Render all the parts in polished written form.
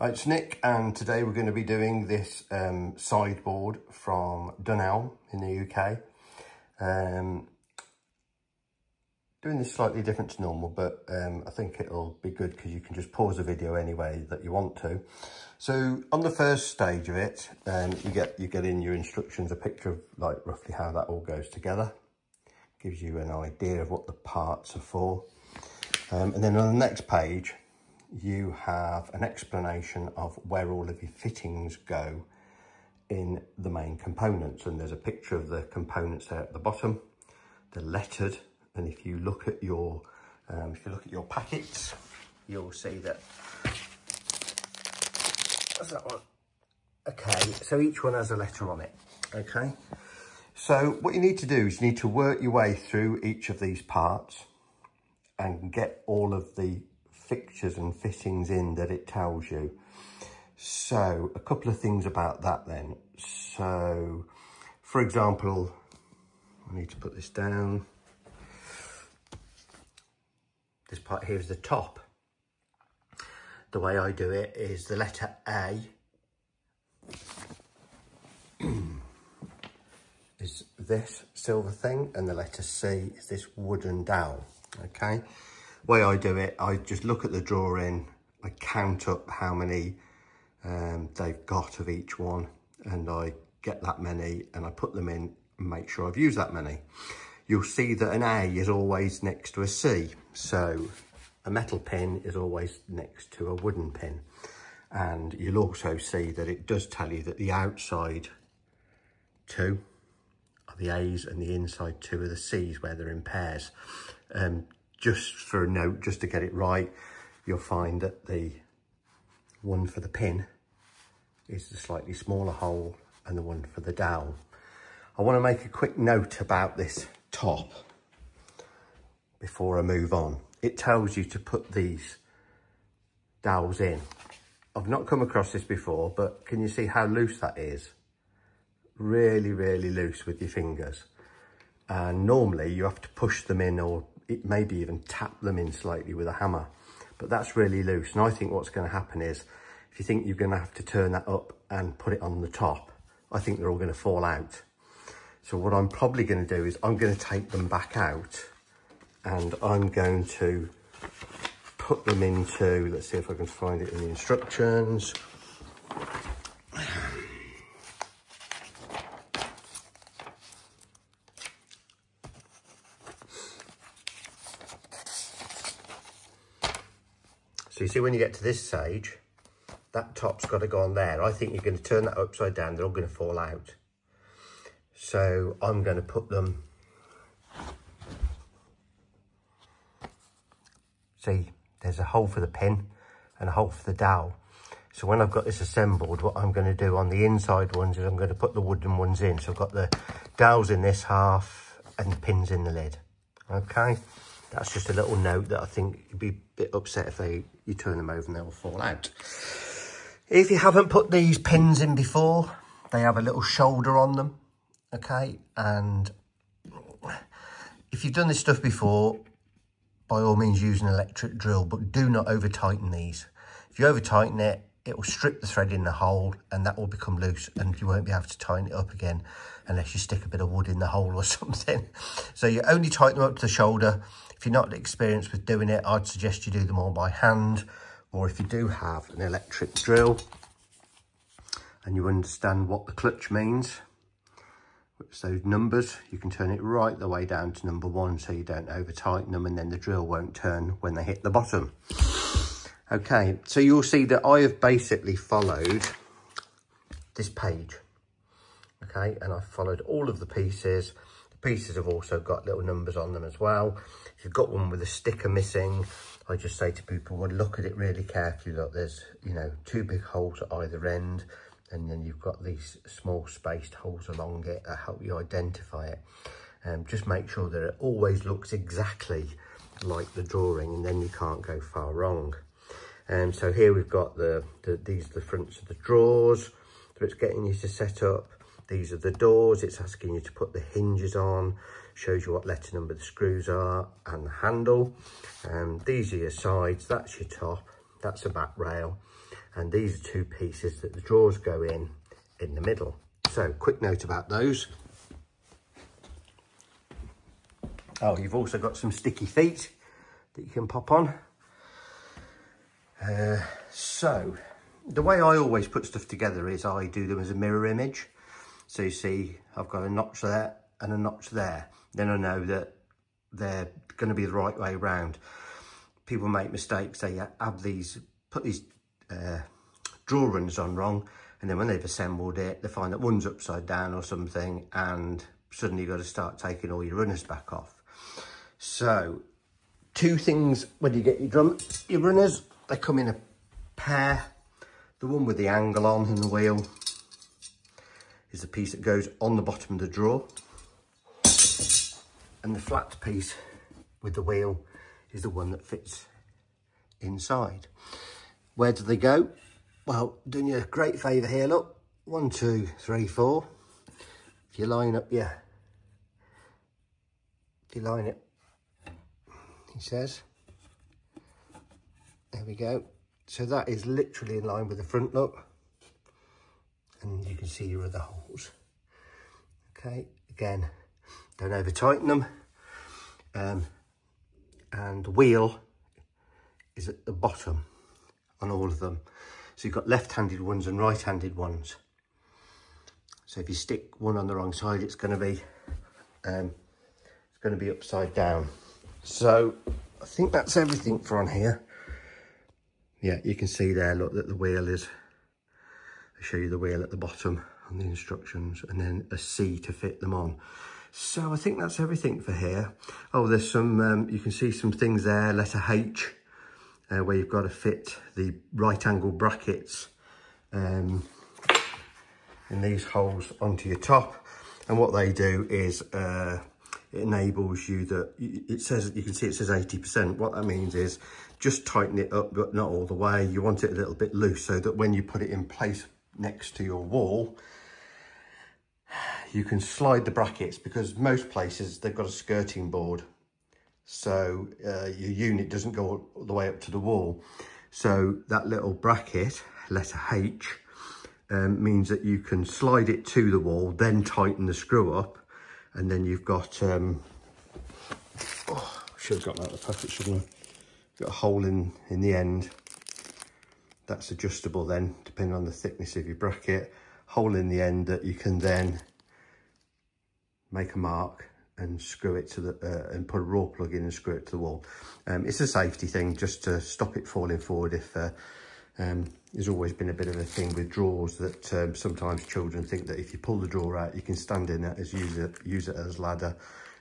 Hi, it's Nick, and today we're going to be doing this sideboard from Dunelm in the UK. Doing this slightly different to normal, but I think it'll be good because you can just pause the video anyway that you want to. So on the first stage of it, you get in your instructions a picture of like roughly how that all goes together. Gives you an idea of what the parts are for. And then on the next page, you have an explanation of where all of your fittings go in the main components. And there's a picture of the components there at the bottom. They're lettered. And if you look at your packets, you'll see that. What's that one? Okay, so each one has a letter on it. Okay, so what you need to do is you need to work your way through each of these parts and get all of the fixtures and fittings in that it tells you. So a couple of things about that then. So for example, I need to put this down. This part here is the top. The way I do it is the letter A is this silver thing, and the letter C is this wooden dowel. Okay, way I do it, I just look at the drawing, I count up how many they've got of each one, and I get that many and I put them in and make sure I've used that many. You'll see that an A is always next to a C. So a metal pin is always next to a wooden pin. And you'll also see that it does tell you that the outside two are the A's and the inside two are the C's, where they're in pairs. Just for a note, just to get it right, you'll find that the one for the pin is the slightly smaller hole and the one for the dowel. I want to make a quick note about this top before I move on. It tells you to put these dowels in. I've not come across this before, but can you see how loose that is? Really, really loose with your fingers. And normally you have to push them in, or it maybe even tap them in slightly with a hammer, but that's really loose. And I think what's going to happen is, if you think you're going to have to turn that up and put it on the top, I think they're all going to fall out. So what I'm probably going to do is I'm going to take them back out and I'm going to put them into, let's see if I can find it in the instructions. So you see, when you get to this stage, that top's got to go on there. I think you're going to turn that upside down, they're all going to fall out. So I'm going to put them, see, there's a hole for the pin and a hole for the dowel. So when I've got this assembled, what I'm going to do on the inside ones is I'm going to put the wooden ones in. So I've got the dowels in this half and the pins in the lid. Okay, that's just a little note that I think you'd be a bit upset if you turn them over and they will fall out. If you haven't put these pins in before, they have a little shoulder on them. Okay, and if you've done this stuff before, by all means use an electric drill, but do not over tighten these. If you over tighten it, it will strip the thread in the hole and that will become loose, and you won't be able to tighten it up again unless you stick a bit of wood in the hole or something. So you only tighten them up to the shoulder. If you're not experienced with doing it, I'd suggest you do them all by hand, or if you do have an electric drill and you understand what the clutch means, which those numbers, you can turn it right the way down to number 1 so you don't over tighten them, and then the drill won't turn when they hit the bottom. Okay, so you'll see that I have basically followed this page. Okay, and I've followed all of the pieces. The pieces have also got little numbers on them as well. If you've got one with a sticker missing, I just say to people, well, look at it really carefully. Look, there's, you know, 2 big holes at either end, and then you've got these small spaced holes along it that help you identify it. Just make sure that it always looks exactly like the drawing, and then you can't go far wrong. So here we've got these are the fronts of the drawers that it's getting you to set up. These are the doors, it's asking you to put the hinges on, shows you what letter number the screws are, and the handle. These are your sides, that's your top, that's a back rail. And these are 2 pieces that the drawers go in the middle. So quick note about those. Oh, you've also got some sticky feet that you can pop on. So the way I always put stuff together is I do them as a mirror image. So you see, I've got a notch there and a notch there. Then I know that they're going to be the right way around. People make mistakes. They have these, put these drawer runners on wrong, and then when they've assembled it, they find that one's upside down or something, and suddenly you've got to start taking all your runners back off. So 2 things when you get your runners, they come in a pair. The one with the angle on and the wheel is the piece that goes on the bottom of the drawer. And the flat piece with the wheel is the one that fits inside. Where do they go? Well, doing you a great favour here, look. 1, 2, 3, 4. If you line up if you line it, he says. There we go. So that is literally in line with the front, look. And you can see your other holes. Okay, again, don't over tighten them. And the wheel is at the bottom on all of them. So you've got left-handed ones and right-handed ones. So if you stick one on the wrong side, it's going to be upside down. So I think that's everything for on here. Yeah, you can see there, look, that the wheel is, I'll show you the wheel at the bottom on the instructions, and then a C to fit them on. So I think that's everything for here. Oh, there's some, you can see some things there, letter H, where you've got to fit the right angle brackets in these holes onto your top. And what they do is it enables you that, it says, you can see it says 80%. What that means is just tighten it up, but not all the way. You want it a little bit loose so that when you put it in place next to your wall, you can slide the brackets, because most places they've got a skirting board. So your unit doesn't go all the way up to the wall. So that little bracket, letter H, means that you can slide it to the wall, then tighten the screw up, and then you've got, oh, I should have got that out of the packet, shouldn't I? Got a hole in the end. That's adjustable then, depending on the thickness of your bracket. Hole in the end that you can then make a mark and screw it to the, and put a raw plug in and screw it to the wall. It's a safety thing, just to stop it falling forward. If there's always been a bit of a thing with drawers that sometimes children think that if you pull the drawer out, you can stand in it as use it as ladder,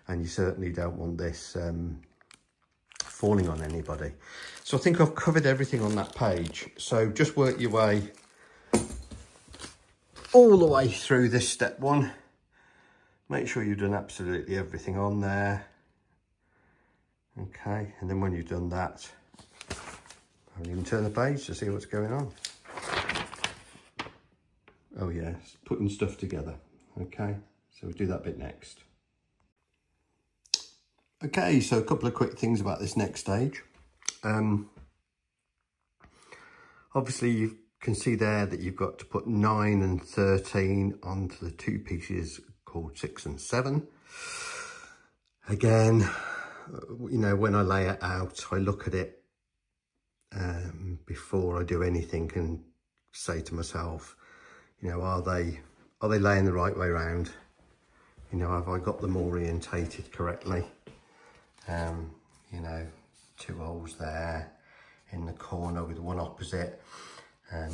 and you certainly don't want this falling on anybody. So I think I've covered everything on that page. So just work your way all the way through this step 1. Make sure you've done absolutely everything on there. Okay, and then when you've done that, I'll even turn the page to see what's going on. Oh yes, putting stuff together. Okay, so we'll do that bit next. Okay, so a couple of quick things about this next stage. Obviously you can see there that you've got to put 9 and 13 onto the 2 pieces called 6 and 7. Again, you know, when I lay it out, I look at it before I do anything and say to myself, you know, are they laying the right way around? You know, have I got them orientated correctly? You know, 2 holes there in the corner with one opposite,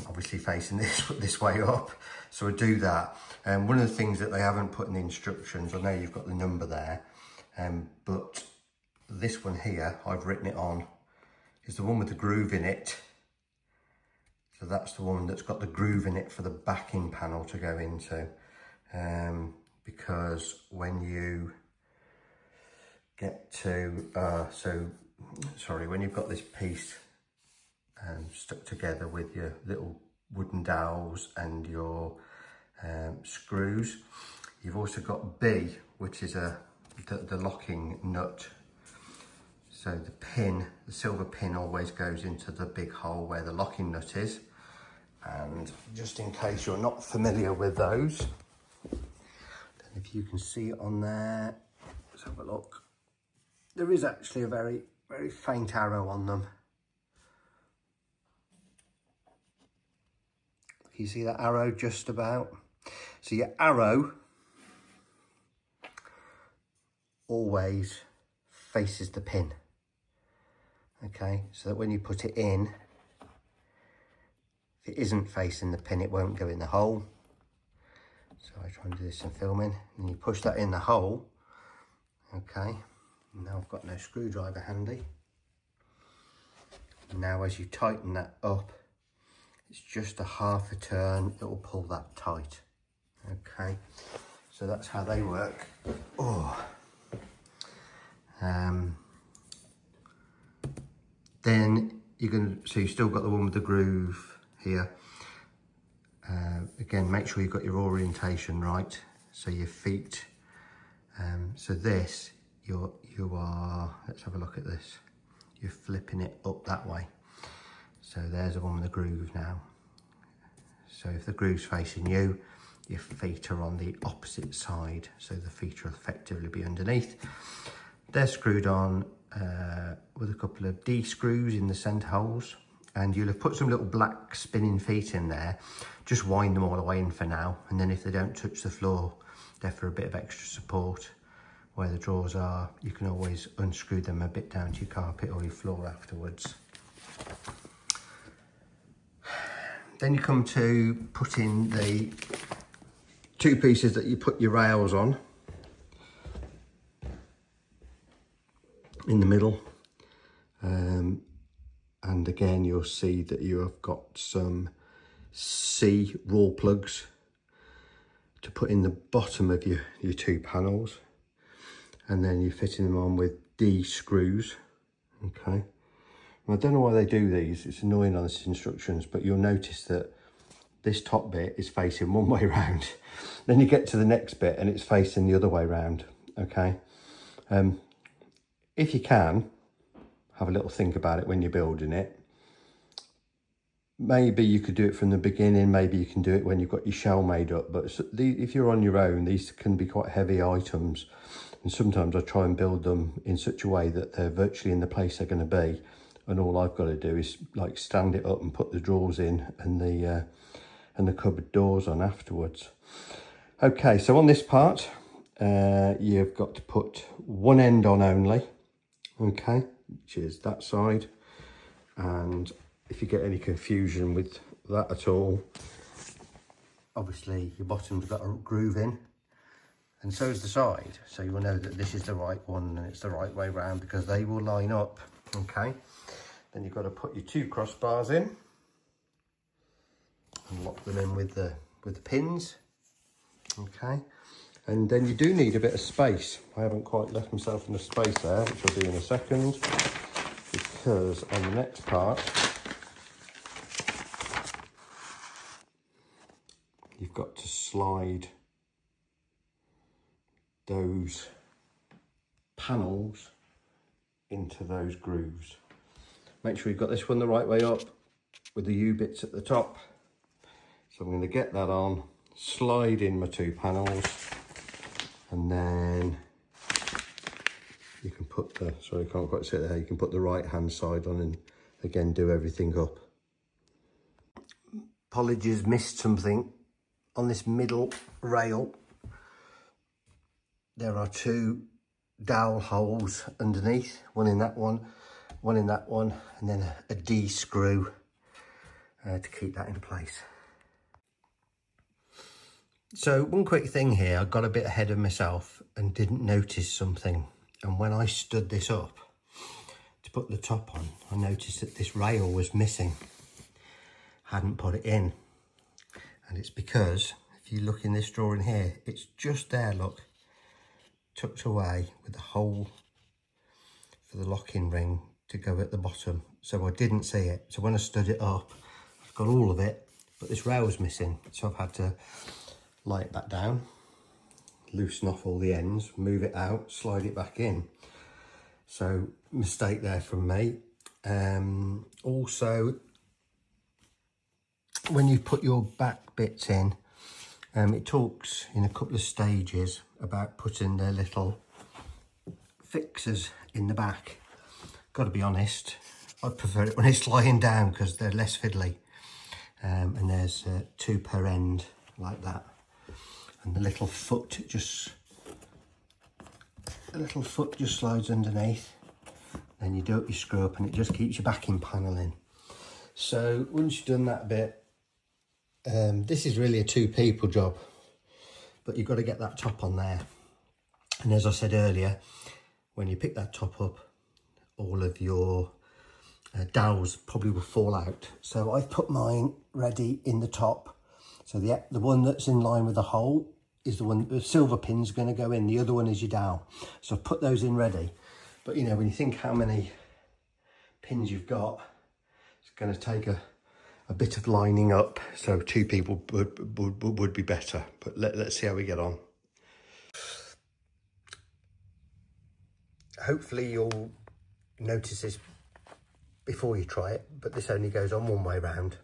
obviously facing this way up. So I do that. One of the things that they haven't put in the instructions, I know you've got the number there, but this one here, I've written it on, is the one with the groove in it. So that's the one that's got the groove in it for the backing panel to go into. Because when you get to, when you've got this piece stuck together with your little wooden dowels and your screws, you've also got B, which is the locking nut. So the pin, the silver pin, always goes into the big hole where the locking nut is. And just in case you're not familiar with those, don't know if you can see it on there, let's have a look. There is actually a very, very faint arrow on them. Can you see that arrow just about? So your arrow always faces the pin. Okay, so that when you put it in, if it isn't facing the pin, it won't go in the hole. So I try and do this in filming, and you push that in the hole. Okay, now I've got no screwdriver handy. Now as you tighten that up, it's just a half a turn, it will pull that tight. Okay, so that's how they work. Oh. Then you're going to, so you've still got the one with the groove here. Again, make sure you've got your orientation right. So your feet, so this, you are, let's have a look at this. You're flipping it up that way. So there's the one with the groove now. So if the groove's facing you, your feet are on the opposite side. So the feet will effectively be underneath. They're screwed on with a couple of D screws in the centre holes, and you'll have put some little black spinning feet in there. Just wind them all the way in for now, and then if they don't touch the floor, they're for a bit of extra support. Where the drawers are, you can always unscrew them a bit down to your carpet or your floor afterwards. Then you come to put in the two pieces that you put your rails on in the middle, and again you'll see that you have got some C raw plugs to put in the bottom of your two panels, and then you're fitting them on with D screws. Okay, I don't know why they do these, it's annoying on the instructions, but you'll notice that this top bit is facing one way round. Then you get to the next bit and it's facing the other way round. Okay, if you can, have a little think about it when you're building it. Maybe you could do it from the beginning, maybe you can do it when you've got your shell made up, but if you're on your own, these can be quite heavy items, and sometimes I try and build them in such a way that they're virtually in the place they're going to be, and all I've got to do is like stand it up and put the drawers in and the cupboard doors on afterwards. Okay, so on this part, you've got to put one end on only. Okay, which is that side, and if you get any confusion with that at all, obviously your bottom's got a groove in, and so is the side, so you will know that this is the right one and it's the right way round because they will line up. Okay, then you've got to put your two crossbars in and lock them in with the pins. Okay, and then you do need a bit of space. I haven't quite left myself enough space there, which I'll do in a second, because on the next part, you've got to slide those panels into those grooves. Make sure you've got this one the right way up with the U-bits at the top. So I'm going to get that on, slide in my two panels, and then you can put the, sorry I can't quite sit there, you can put the right hand side on and again do everything up. Apologies, missed something. On this middle rail, there are two dowel holes underneath, one in that one in that one, and then a D screw to keep that in place. So one quick thing here, I got a bit ahead of myself and didn't notice something. And when I stood this up to put the top on, I noticed that this rail was missing. Hadn't put it in. And it's because, if you look in this drawer in here, it's just there, look, tucked away with a hole for the locking ring to go at the bottom. So I didn't see it. So when I stood it up, I've got all of it, but this rail's missing. So I've had to light it back down, loosen off all the ends, move it out, slide it back in. So mistake there from me. Also, when you put your back bits in, it talks in a couple of stages about putting the little fixers in the back. Got to be honest, I prefer it when it's lying down because they're less fiddly. And there's 2 per end like that, and the little foot just slides underneath. Then you do it, you screw up, and it just keeps your backing panel in. So once you've done that bit, this is really a 2 people job, but you've got to get that top on there. And as I said earlier, when you pick that top up, all of your dowels probably will fall out. So I've put mine ready in the top. So the one that's in line with the hole is the one, the silver pin's going to go in. The other one is your dowel. So I've put those in ready. But you know, when you think how many pins you've got, it's going to take a bit of lining up. So 2 people would be better. But let's see how we get on. Hopefully you'll notice this before you try it, but this only goes on one way round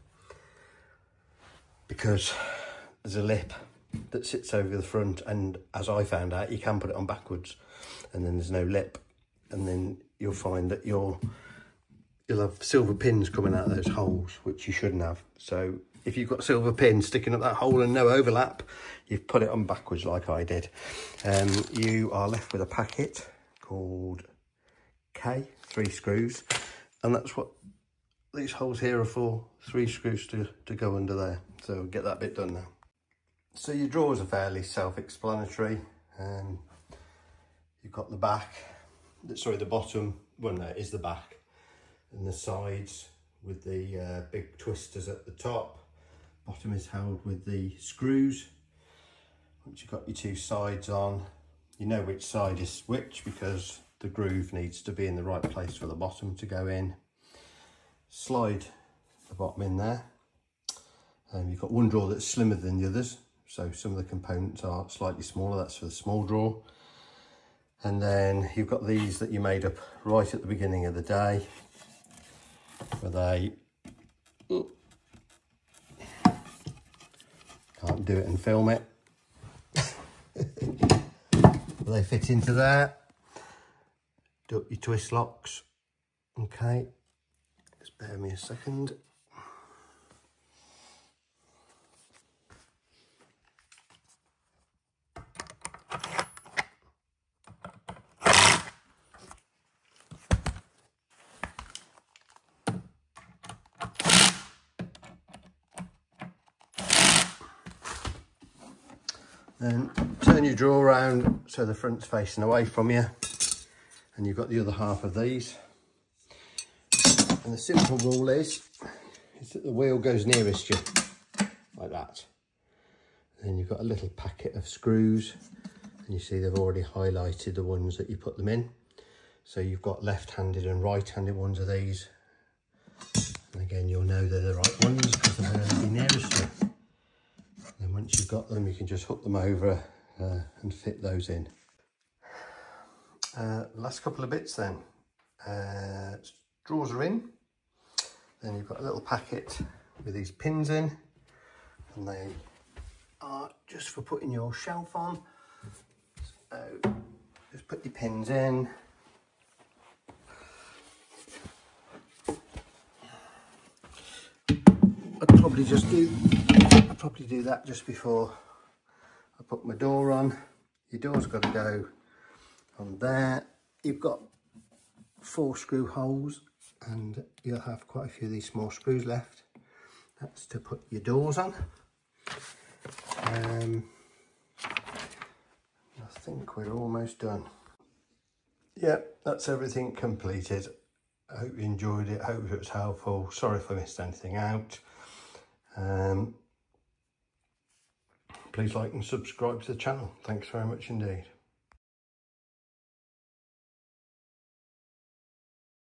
because there's a lip that sits over the front, and as I found out, you can put it on backwards, and then there's no lip, and then you'll find that you'll have silver pins coming out of those holes, which you shouldn't have. So if you've got silver pins sticking up that hole and no overlap, you've put it on backwards like I did. You are left with a packet called K, 3 screws, and that's what these holes here are for, 3 screws to go under there. So get that bit done now. So your drawers are fairly self-explanatory. You've got the back, sorry, the bottom, well no, it is the back, and the sides with the big twisters at the top. Bottom is held with the screws. Once you've got your 2 sides on, you know which side is which because the groove needs to be in the right place for the bottom to go in. Slide the bottom in there. You've got one drawer that's slimmer than the others, so some of the components are slightly smaller. That's for the small drawer. And then you've got these that you made up right at the beginning of the day, where they can't do it and film it. They fit into there. Do up your twist locks. Okay, just bear me a second. Then turn your drawer around so the front's facing away from you, and you've got the other half of these. And the simple rule is that the wheel goes nearest you, like that. And then you've got a little packet of screws, and you see they've already highlighted the ones that you put them in. So you've got left-handed and right-handed ones of these. And again, you'll know they're the right ones because they're going to be nearest you. And once you've got them, you can just hook them over and fit those in. Last couple of bits then. Drawers are in. Then you've got a little packet with these pins in, and they are just for putting your shelf on. So just put your pins in. I'd probably do that just before I put my door on. Your door's got to go on there. You've got 4 screw holes, and you'll have quite a few of these small screws left. That's to put your doors on. I think we're almost done. Yep, that's everything completed. I hope you enjoyed it. I hope it was helpful. Sorry if I missed anything out. Please like and subscribe to the channel. Thanks very much indeed.